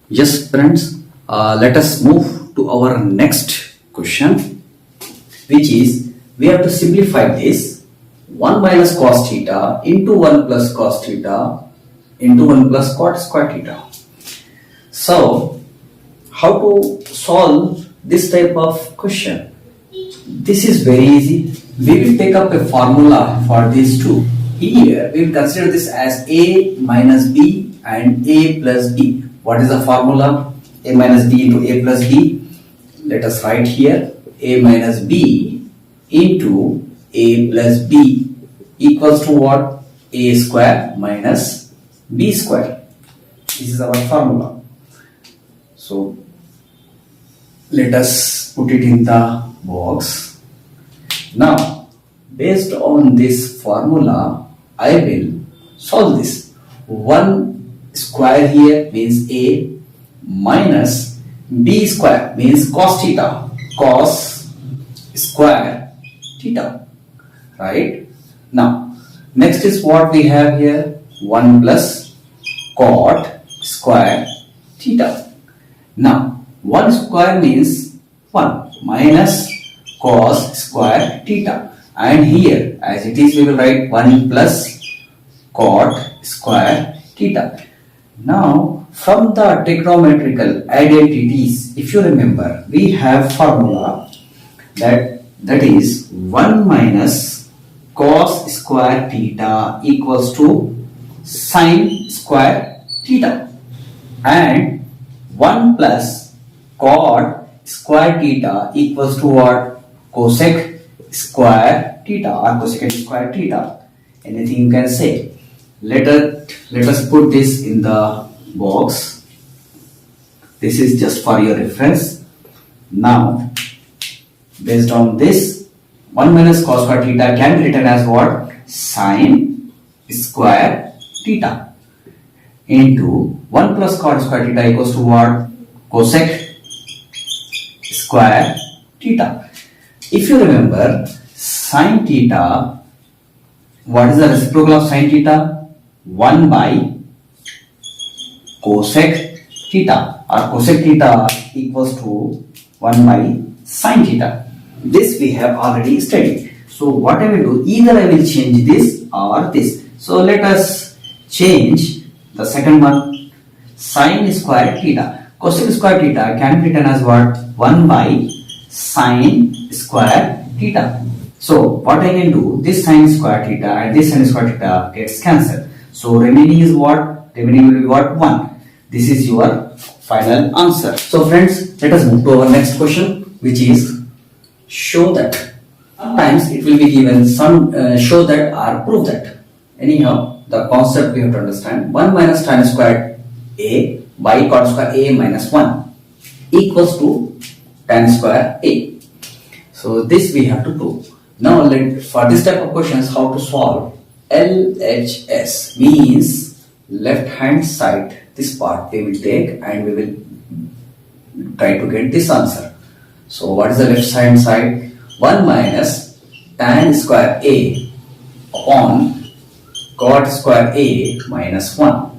Yes, friends, let us move to our next question, which is we have to simplify this 1 minus cos theta into 1 plus cos theta into 1 plus cot square theta. So, how to solve this type of question? This is very easy. We will take up a formula for these two. Here, we will consider this as A minus B and A plus B. What is the formula? A minus B into A plus B. Let us write here A minus B into A plus B equals to what? A square minus B square. This is our formula. So, let us put it in the box. Now, based on this formula, I will solve this. 1 square here means A minus B square means cos theta. Cos square theta. Right? Now, next is what we have here. 1 plus cot square theta. Now, 1 square means 1 minus cos square theta. And here, as it is, we will write 1 plus cot square theta. Now, from the trigonometrical identities, if you remember, we have formula that is 1 minus cos square theta equals to sin square theta, and 1 plus cot square theta equals to what? Cosec square theta or cosecant square theta. Anything you can say. Let us put this in the box. This is just for your reference. Now, based on this, 1 minus cos square theta can be written as what? Sin square theta into 1 plus cot square theta equals to what? Cosec square theta. If you remember, sin theta, what is the reciprocal of sin theta? 1 by cosec theta, or cosec theta equals to 1 by sin theta. This we have already studied. So what I will do, either I will change this or this. So let us change the second one, sin square theta. Cosec square theta can be written as what? 1 by sin square theta. So what I can do, this sin square theta and this sin square theta gets cancelled. So remaining is what? Remaining will be what? 1. This is your final answer. So friends, let us move to our next question, which is show that. Sometimes it will be given some show that or prove that. Anyhow, the concept we have to understand. 1 minus tan squared A by cot square A minus 1 equals to tan square A. So this we have to prove. Now for this type of questions, how to solve? LHS means left hand side. This part we will take and we will try to get this answer. So what is the left hand side? 1 minus tan square A upon cot square A minus 1.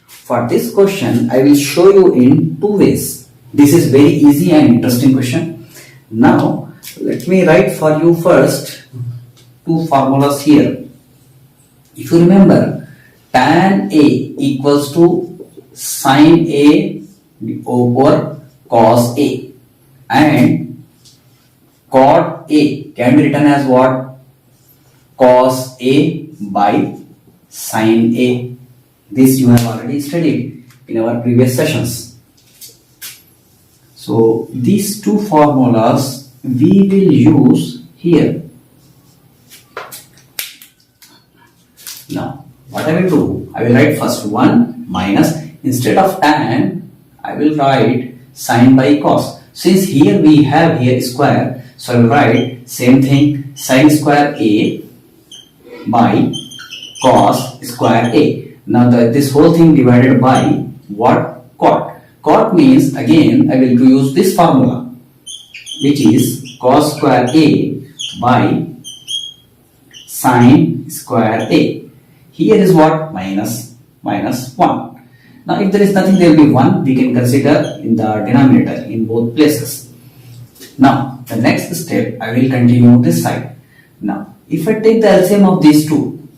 For this question, I will show you in two ways. This is very easy and interesting question. Now, let me write for you first two formulas here. If you remember, tan A equals to sin A over cos A, and cot A can be written as what? Cos A by sin A. This you have already studied in our previous sessions. So these two formulas we will use here. Now what I will do, I will write first 1 minus, instead of tan I will write sin by cos. Since here we have here square, so I will write same thing, sin square A by cos square A. Now this whole thing divided by what? Cot. Cot means, again I will use this formula, which is cos square A by sin square A. Here is what? Minus minus 1. Now if there is nothing, there will be 1. We can consider in the denominator in both places. Now the next step, I will continue this side. Now if I take the LCM of these two,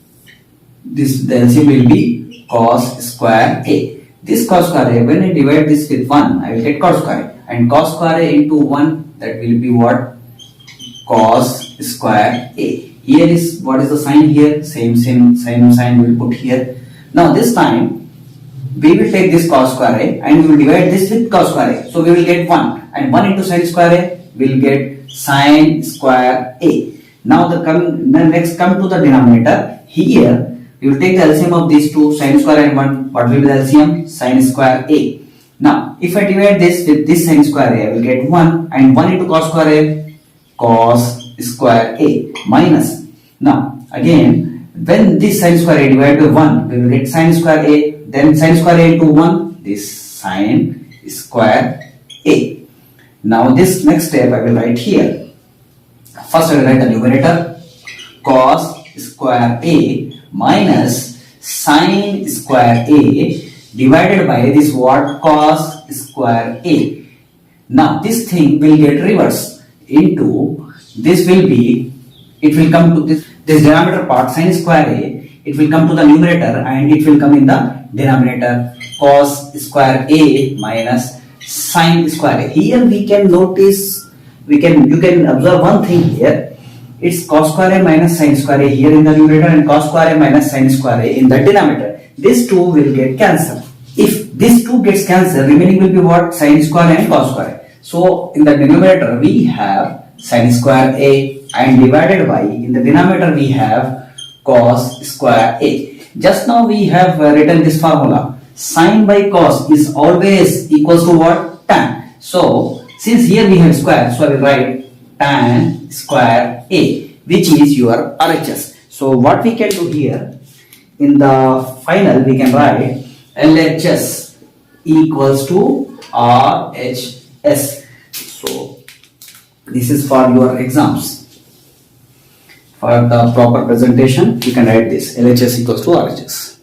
the LCM will be cos square A. This cos square A, when I divide this with 1, I will get cos square A, and cos square A into 1, that will be what? Cos square A. Here is, what is the sign here? Same sign we will put here. Now this time we will take this cos square A and we will divide this with cos square A. So we will get 1, and 1 into sin square A will get sin square A. Now next come to the denominator. Here we will take the LCM of these two, sin square and 1. What will be the LCM? Sin square A. Now if I divide this with this sin square A, I will get 1, and 1 into cos square A, cos square A, minus. Now again, when this sin square A divided by 1, we will get sin square A, then sin square A into 1, this sin square A. Now this next step I will write here. First I will write the numerator, cos square A minus sin square A divided by this what? Cos square A. Now this thing will get reversed into, this will be, it will come to this denominator part, sin square A, it will come to the numerator and it will come in the denominator, cos square A minus sin square A. Here we can notice, you can observe one thing here. It's cos square A minus sin square A here in the numerator and cos square A minus sin square A in the denominator. These two will get cancelled. If this two gets cancelled, remaining will be what? Sin square and cos square A. So in the numerator we have sin square A, and divided by, in the denominator we have cos square A. Just now we have written this formula. Sin by cos is always equals to what? Tan. So since here we have square, so I will write tan square A, which is your RHS. So what we can do here, in the final we can write LHS equals to RHS. So this is for your exams. For the proper presentation, you can write this, LHS equals to RHS.